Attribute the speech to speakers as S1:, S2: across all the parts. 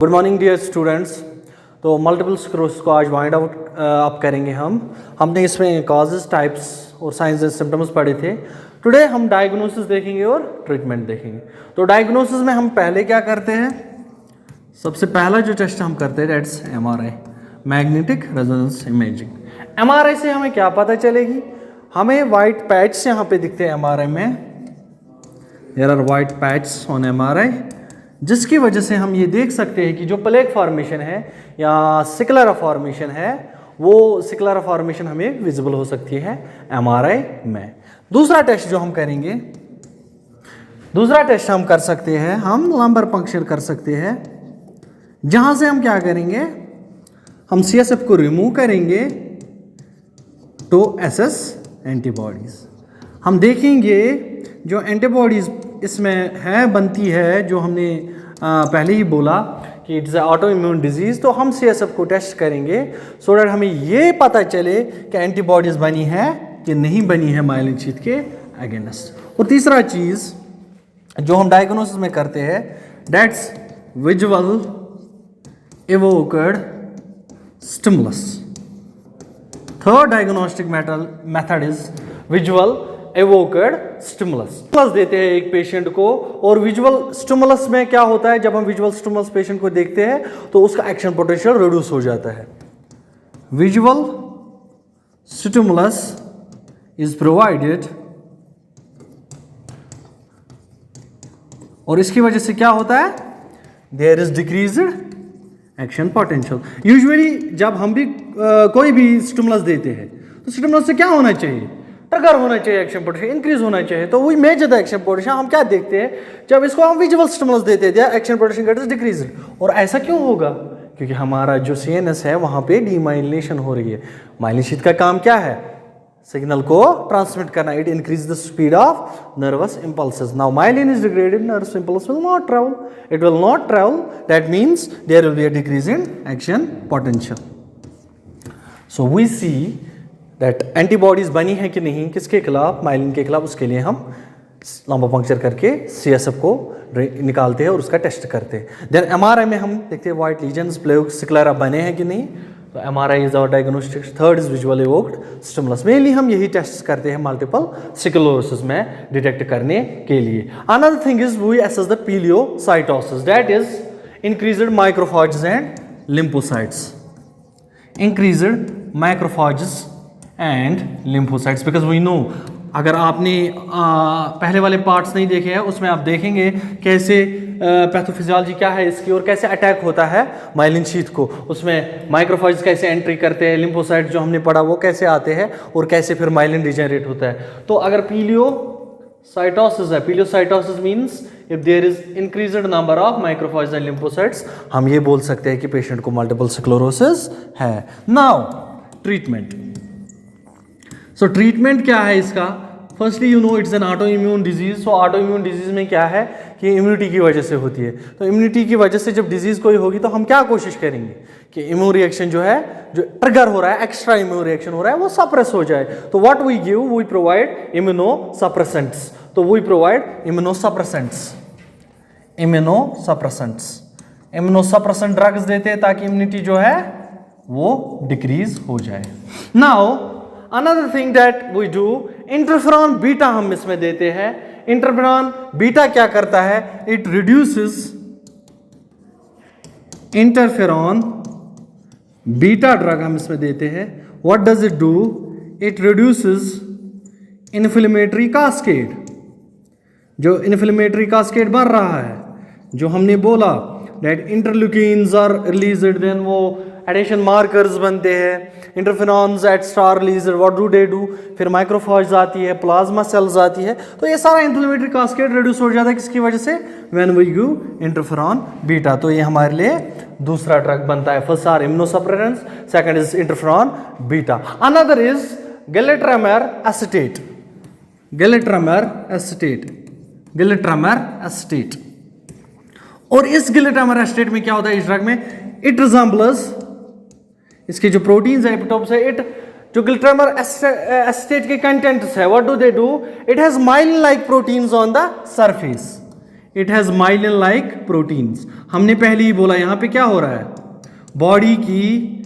S1: Good morning dear students. तो multiple sclerosis को आज वाइंड आउट अप करेंगे हमने इसमें कॉजेज, टाइप्स और साइंस एंड सिम्टम्स पढ़े थे। टुडे हम डायग्नोसिस देखेंगे और ट्रीटमेंट देखेंगे। तो डायग्नोसिस में हम पहले क्या करते हैं, सबसे पहला जो टेस्ट हम करते हैं that's MRI, magnetic resonance imaging. MRI से हमें क्या पता चलेगी, हमें वाइट पैच यहाँ पे दिखते हैं एमआरआई में, there are white patch on MRI, जिसकी वजह से हम ये देख सकते हैं कि जो प्लेक फॉर्मेशन है या सिकुलर फॉर्मेशन है, वो सिकुलर फॉर्मेशन हमें विजिबल हो सकती है एमआरआई में। दूसरा टेस्ट जो हम करेंगे, दूसरा टेस्ट हम कर सकते हैं, हम लंबर पंक्चर कर सकते हैं, जहां से हम क्या करेंगे, हम सीएसएफ को रिमूव करेंगे टू एसेस एंटीबॉडीज। हम देखेंगे जो एंटीबॉडीज इसमें है बनती है, जो हमने पहले ही बोला कि इट्स ऑटो इम्यून डिजीज, तो हम सीएसएफ को टेस्ट करेंगे सो दैट हमें ये पता चले कि एंटीबॉडीज बनी है कि नहीं बनी है माइलिन शीथ के अगेंस्ट। और तीसरा चीज जो हम डायग्नोसिस में करते हैं that's visual evoked stimulus. Third diagnostic method is visual evoked stimulus. देते हैं एक पेशेंट को, और विजुअल स्टिमुलस में क्या होता है, जब हम विजुअल स्टिमुलस पेशेंट को देखते हैं तो उसका एक्शन पोटेंशियल रिड्यूस हो जाता है। विजुअल स्टिमुलस इज प्रोवाइडेड, और इसकी वजह से क्या होता है, there is decreased action potential. Usually जब हम भी कोई भी स्टिमुलस देते हैं तो स्टिमुलस से क्या होना चाहिए, ट्रिगर होना चाहिए, एक्शन पोटेंशियल इंक्रीज होना चाहिए। तो वही मेजर द एक्शन पोटेंशियल हम क्या देखते हैं, जब इसको हम विजुअल स्टिमुलस देते हैं एक्शन पोटेंशियल गेट्स डिक्रीज। और ऐसा क्यों होगा, क्योंकि हमारा जो सीएनएस है वहां पे डीमाइलिनेशन हो रही है। माइलिन शीथ का काम क्या है, सिग्नल को ट्रांसमिट करना, it increase the speed of nervous impulses. Now myelin is degraded, nervous impulse will not travel, it will not travel, that means there will be a decrease in action potential. So we see that antibodies बनी है कि नहीं, किसके खिलाफ, myelin के खिलाफ। उसके लिए हम लंबर पंक्चर करके सीएसएफ को निकालते हैं और उसका टेस्ट करते हैं। देन एमआरआई में हम देखते हैं व्हाइट लीजन्स, प्लेक सिकुलरा बने हैं कि नहीं। तो MRI is our diagnostic. Third is visual evoked stimulus. Mainly हम यही टेस्ट करते हैं मल्टीपल स्क्लेरोसिस में डिटेक्ट करने के लिए। Another thing is we assess the pleocytosis, that is increased macrophages and lymphocytes, increased macrophages and lymphocytes, because we know, अगर आपने पहले वाले पार्ट्स नहीं देखे हैं उसमें आप देखेंगे कैसे पैथोफिजियोलॉजी क्या है इसकी और कैसे अटैक होता है माइलिन शीथ को। उसमें माइक्रोफाजेस कैसे एंट्री करते हैं, लिम्फोसाइट जो हमने पढ़ा वो कैसे आते हैं और कैसे फिर माइलिन डिजेनरेट होता है। तो अगर पिलियोसाइटोसिस है, pleocytosis means if there is increased number of microphages and lymphocytes, हम ये बोल सकते हैं कि पेशेंट को मल्टीपल स्क्लेरोसिस है। Now treatment. सो ट्रीटमेंट क्या है इसका, firstly you know it's an auto immune disease. So auto immune disease में क्या है कि इम्यूनिटी की वजह से होती है। तो इम्यूनिटी की वजह से जब डिजीज कोई होगी तो हम क्या कोशिश करेंगे कि इम्यून रिएक्शन जो है, जो ट्रिगर हो रहा है, एक्स्ट्रा इम्यून रिएक्शन हो रहा है, वो सप्रेस हो जाए। तो what we give, we provide immunosuppressants. तो we provide immunosuppressants, immunosuppressant drugs देते हैं ताकि इम्यूनिटी जो है वो डिक्रीज हो जाए। Now another thing that we do, interferon beta हम इसमें देते हैं। इंटरफेरॉन बीटा क्या करता है, it reduces, interferon beta drug हम इसमें देते हैं। What does it do, it reduces inflammatory cascade. जो इन्फ्लेमेटरी कास्केड बढ़ रहा है, जो हमने बोला that interleukins are released, then वो एडिशन मार्कर्स बनते हैं, interferons extra released, what do they do, फिर माइक्रोफाज आती है, प्लाज्मा सेल्स आती है। तो ये सारा इन्फ्लेमेटरी कास्केड रिड्यूस हो जाता है, किसकी वजह से, when we give interferon beta. तो ये हमारे लिए दूसरा ड्रग बनता है। First are immunosuppressants, second is interferon beta. Another is glatiramer acetate, glatiramer acetate, glatiramer acetate. और इस गिलेट्रामेर एसिटेट में क्या होता है, इस ड्रग में इट रिजेंबल्स, इसके जो प्रोटीन्स है एपिटोप्स है, इट जो गिल्ट्रामर एसिटेट के कंटेंट्स है, what do they do, it has myelin like proteins on the surface, it has myelin like proteins. हमने पहले ही बोला यहाँ पे क्या हो रहा है, बॉडी की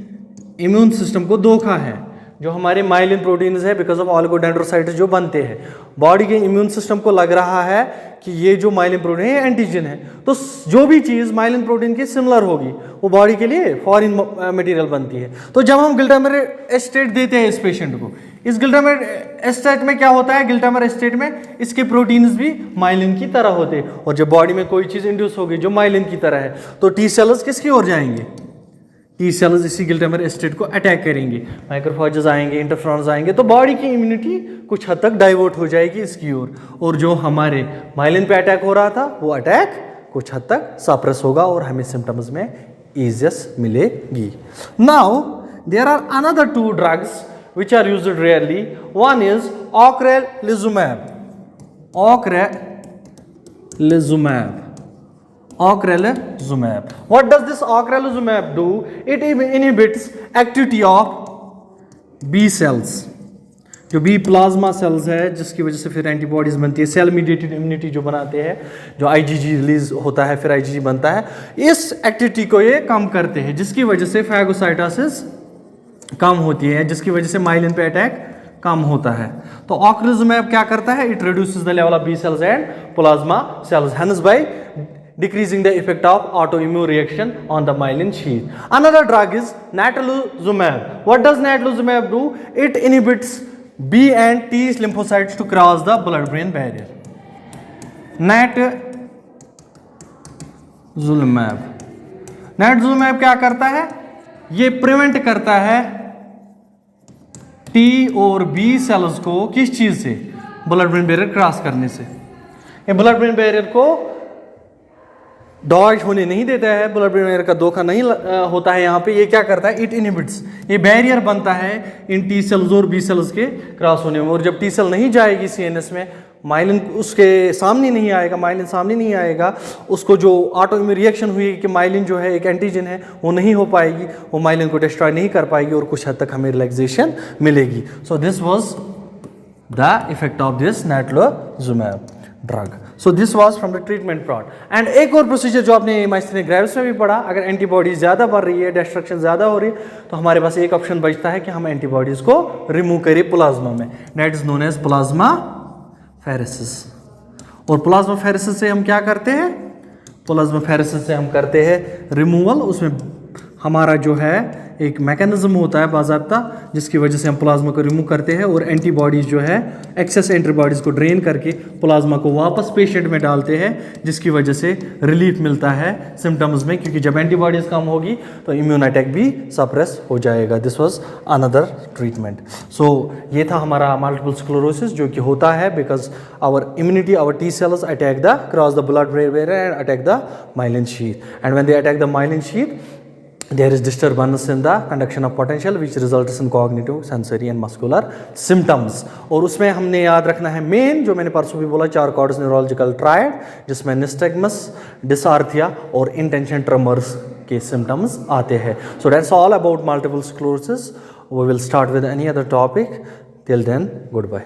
S1: इम्यून सिस्टम को धोखा है। जो हमारे माइलिन प्रोटीन्स है बिकॉज ऑफ ऑलिगोडेंड्रोसाइट्स जो बनते हैं, बॉडी के इम्यून सिस्टम को लग रहा है कि ये जो माइलिन प्रोटीन है एंटीजन है, तो जो भी चीज़ माइलिन प्रोटीन की सिमिलर होगी वो बॉडी के लिए फॉरेन मटेरियल बनती है। तो जब हम ग्लूटामेट एस्टेट देते हैं इस पेशेंट को, इस ग्लूटामेट एस्टेट में क्या होता है, ग्लूटामेट एस्टेट में इसके प्रोटीन्स भी माइलिन की तरह होते हैं। और जब बॉडी में कोई चीज़ इंड्यूस होगी जो माइलिन की तरह है, तो टी सेल्स किसकी ओर जाएंगे, टी सेल्स इसी ग्लूटामेट एस्टेट को अटैक करेंगे, माइक्रोफेजेस आएंगे, इंटरफेरॉन्स आएंगे, तो बॉडी की इम्यूनिटी कुछ हद तक डाइवर्ट हो जाएगी इसकी ओर, और जो हमारे माइलिन पे अटैक हो रहा था वो अटैक कुछ हद तक सप्रेस होगा और हमें सिम्टम्स में ईजियस मिलेगी। Now there are another 2 drugs which are used rarely. One is ocrelizumab. Ocrelizumab. What does this ocrelizumab do? It inhibits activity of B cells. जो बी प्लाज्मा सेल्स है जिसकी वजह से फिर एंटीबॉडीज बनती है, सेल मीडिएटेड इम्यूनिटी जो बनाते हैं, जो आईजीजी रिलीज होता है फिर आईजीजी बनता है, इस एक्टिविटी को ये कम करते हैं, जिसकी वजह से फैगोसाइटोसिस कम होती है, जिसकी वजह से माइलिन पे अटैक कम होता है। तो ऑक्रेलुजुमैब क्या करता है, it reduces the level of B cells and plasma cells, hence by decreasing the effect of autoimmune reaction on the myelin sheath. Another drug is natalizumab. What does natalizumab do? It inhibits B and T lymphocytes to cross the blood-brain barrier. natalizumab क्या करता है, ये prevent करता है T और B sales को किस चीज से, ब्लड ब्रेन बैरियर क्रॉस करने से। ये ब्लड ब्रेन बैरियर को डॉज होने नहीं देता है, ब्लड ब्रेन बैरियर का धोखा नहीं होता है यहाँ पे। ये क्या करता है, इट इनहिबिट्स, ये बैरियर बनता है इन टी सेल्स और बी सेल्स के क्रॉस होने में। और जब टी सेल नहीं जाएगी सीएनएस में, माइलिन उसके सामने नहीं आएगा, माइलिन सामने नहीं आएगा, उसको जो ऑटो इम्यून रिएक्शन हुई कि माइलिन जो है एक एंटीजन है वो नहीं हो पाएगी, वो माइलिन को डिस्ट्रॉय नहीं कर पाएगी और कुछ हद तक हमें रिलैक्सेशन मिलेगी। So this was the effect of this natalizumab drug. So this was from the treatment part. And एक और प्रोसीजर जो आपने माइस्थेनिया ग्रेविस में भी पढ़ा, अगर एंटीबॉडीज ज़्यादा बढ़ रही है, डिस्ट्रक्शन ज़्यादा हो रही है, तो हमारे पास एक ऑप्शन बचता है कि हम एंटीबॉडीज़ को रिमूव करें प्लाज्मा में, that is known as plasmapheresis. और प्लाज्मा फेरेसिस से हम क्या करते हैं, प्लाज्मा फेरेसिस से हम करते हैं रिमूवल। उसमें हमारा जो है एक मैकेनिज्म होता है बाज़ाब्ता, जिसकी वजह से हम प्लाज्मा को रिमूव करते हैं और एंटीबॉडीज़ जो है एक्सेस एंटीबॉडीज़ को ड्रेन करके प्लाज्मा को वापस पेशेंट में डालते हैं, जिसकी वजह से रिलीफ मिलता है सिम्टम्स में, क्योंकि जब एंटीबॉडीज़ कम होगी तो इम्यून अटैक भी सप्रेस हो जाएगा। This was another treatment. So ये था हमारा मल्टीपल स्क्लेरोसिस, जो कि होता है because our immunity, our T cells attack the cross the blood barrier and attack the myelin sheath. And when they attack the myelin sheath, there is disturbance in the conduction of potential which results in cognitive, sensory and muscular symptoms। और उसमें हमने याद रखना है main, जो मैंने परसों भी बोला, 4 कॉर्ड्स न्यूरोलॉजिकल ट्रायड, जिसमें निस्टैग्मस, डिसार्थिया और इंटेंशन ट्रेमर्स के सिम्टम्स आते हैं। So that's all about multiple sclerosis. We will start with any other topic. Till then, good bye.